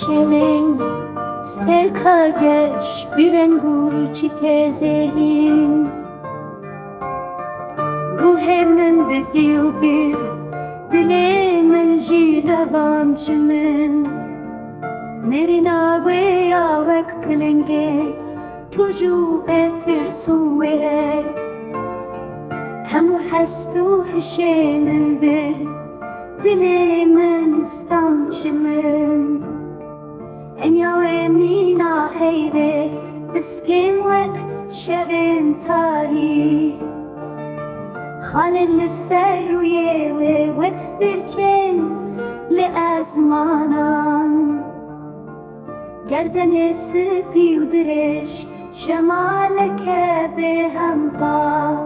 چلنگ سترکاگش بیرنگور چی تزهین روح من دزیل بیر دل من جی روان جمن نرینا وی آوک پلنگه توجو اتر سویره همو هستو هشمن بر دل من استانجمن انيا ومينا هيدي بسكين وك شبين تاري خالد للسر ويوي وكستركين لأزمانان گردن سپی و درش شمالك بهمبا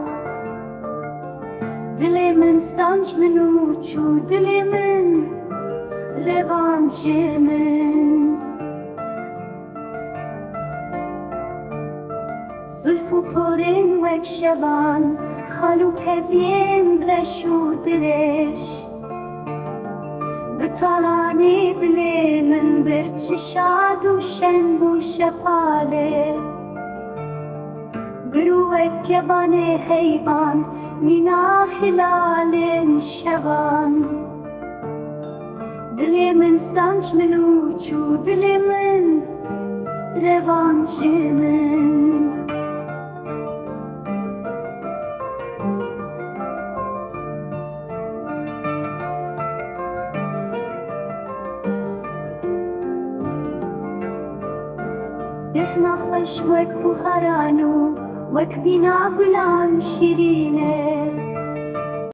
دل من ستانج منو چو دل من روانج من زلفو پرین وک شبان خالو کزیم رشو درش بطالانی دل من برچ شاد و شنگ و شپاله برو اکبان حیوان مینا هلال شبان دل من ستانج منو چو دل من روانج من احنا خوش وك بخرانو وك بنا بلان شيرينه